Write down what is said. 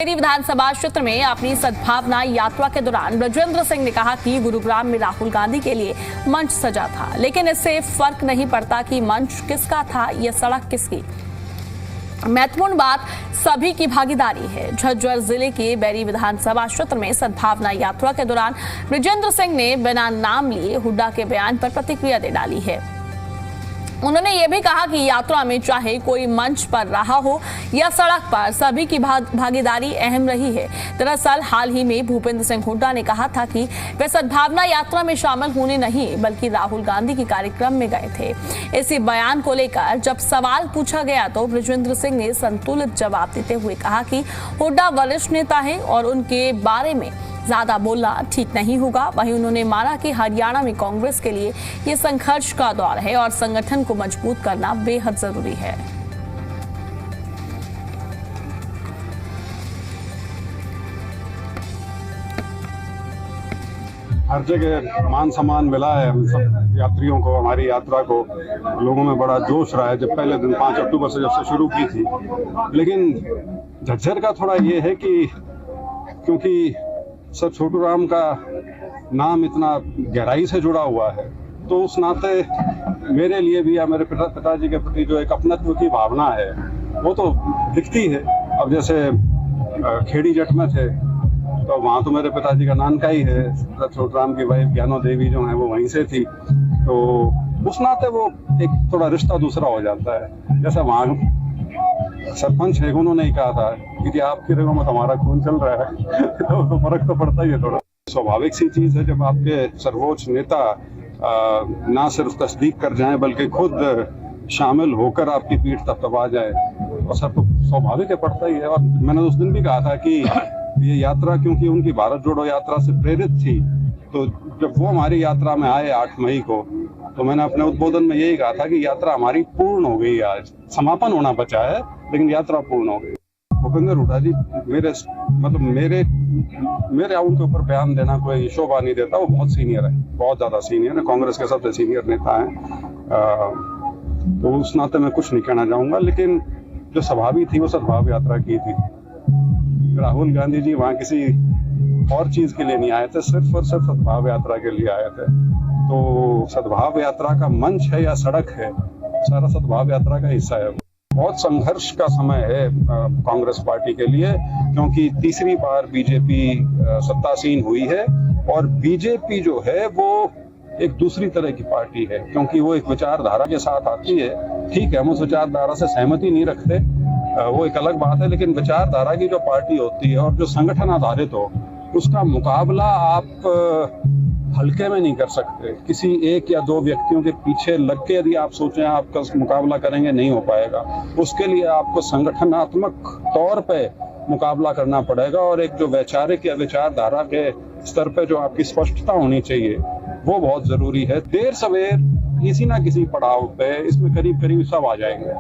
Berry विधानसभा क्षेत्र में अपनी सद्भावना यात्रा के दौरान ब्रजेंद्र सिंह ने कहा कि गुरुग्राम में राहुल गांधी के लिए मंच सजा था, लेकिन इससे फर्क नहीं पड़ता कि मंच किसका था, यह सड़क किसकी। महत्वपूर्ण बात सभी की भागीदारी है। झज्जर जिले के बेरी विधानसभा क्षेत्र में सद्भावना यात्रा के दौरान ब्रजेंद्र सिंह ने बिना नाम लिए हुड्डा के बयान पर प्रतिक्रिया दे डाली है। उन्होंने ये भी कहा कि यात्रा में चाहे कोई मंच पर रहा हो या सड़क पर, सभी की भागीदारी अहम रही है। दरअसल हाल ही में भूपेंद्र सिंह हुड्डा ने कहा था कि वे सद्भावना यात्रा में शामिल होने नहीं बल्कि राहुल गांधी के कार्यक्रम में गए थे। इसी बयान को लेकर जब सवाल पूछा गया तो ब्रजेंद्र सिंह ने संतुलित जवाब देते हुए कहा कि हुड्डा वरिष्ठ नेता है और उनके बारे में ज्यादा बोलना ठीक नहीं होगा। वहीं उन्होंने माना कि हरियाणा में कांग्रेस के लिए ये संघर्ष का दौर है और संगठन को मजबूत करना बेहद जरूरी है। हर जगह मान सम्मान मिला है हम सब यात्रियों को, हमारी यात्रा को। लोगों में बड़ा जोश रहा है जब पहले दिन 5 अक्टूबर से जब से शुरू की थी। लेकिन झज्जर का थोड़ा ये है कि क्योंकि सर छोटू राम का नाम इतना गहराई से जुड़ा हुआ है, तो उस नाते मेरे लिए भी या मेरे पिताजी के प्रति जो एक अपनत्व की भावना है वो तो दिखती है। अब जैसे खेड़ी जट में थे तो वहाँ तो मेरे पिताजी का नानका ही है। छोटू राम की वाइफ ज्ञानो देवी जो है वो वहीं से थी, तो उस नाते वो एक थोड़ा रिश्ता दूसरा हो जाता है। जैसा वहाँ सरपंच है, उन्होंने ही कहा था कि आपकी रगों में हमारा खून चल रहा है तो फर्क तो पड़ता ही है थोड़ा। स्वाभाविक सी चीज है जब आपके सर्वोच्च नेता ना सिर्फ तस्दीक कर जाएं बल्कि खुद शामिल होकर आपकी पीठ तपतपा जाए, और सब तो स्वाभाविक है, पड़ता ही है। और मैंने उस दिन भी कहा था कि ये यात्रा क्योंकि उनकी भारत जोड़ो यात्रा से प्रेरित थी, तो जब वो हमारी यात्रा में आए 8 मई को, तो मैंने अपने उद्बोधन में यही कहा था कि यात्रा हमारी पूर्ण हो गई। आज समापन होना बचा है लेकिन यात्रा पूर्ण हो गई। भूपेंद्र हुड्डा जी मेरे उनके ऊपर बयान देना कोई शोभा नहीं देता। वो बहुत सीनियर है, बहुत ज्यादा सीनियर है, कांग्रेस के सबसे सीनियर नेता हैं। तो उस नाते मैं कुछ नहीं कहना चाहूंगा। लेकिन जो सभा भी थी वो सद्भाव यात्रा की थी। राहुल गांधी जी वहाँ किसी और चीज के लिए नहीं आए थे, सिर्फ और सिर्फ सद्भाव यात्रा के लिए आए थे। तो सद्भाव यात्रा का मंच है या सड़क है, सारा सद्भाव यात्रा का हिस्सा है। बहुत संघर्ष का समय है कांग्रेस पार्टी के लिए, क्योंकि तीसरी बार बीजेपी सत्तासीन हुई है और बीजेपी जो है वो एक दूसरी तरह की पार्टी है, क्योंकि वो एक विचारधारा के साथ आती है। ठीक है, हम उस विचारधारा से सहमति नहीं रखते, वो एक अलग बात है, लेकिन विचारधारा की जो पार्टी होती है और जो संगठन आधारित हो, उसका मुकाबला आप हल्के में नहीं कर सकते। किसी एक या दो व्यक्तियों के पीछे लग के यदि आप सोचें आपका मुकाबला करेंगे, नहीं हो पाएगा। उसके लिए आपको संगठनात्मक तौर पे मुकाबला करना पड़ेगा, और एक जो वैचारिक या विचारधारा के स्तर पे जो आपकी स्पष्टता होनी चाहिए वो बहुत जरूरी है। देर सवेर किसी ना किसी पड़ाव पे इसमें करीब करीब सब आ जाएंगे।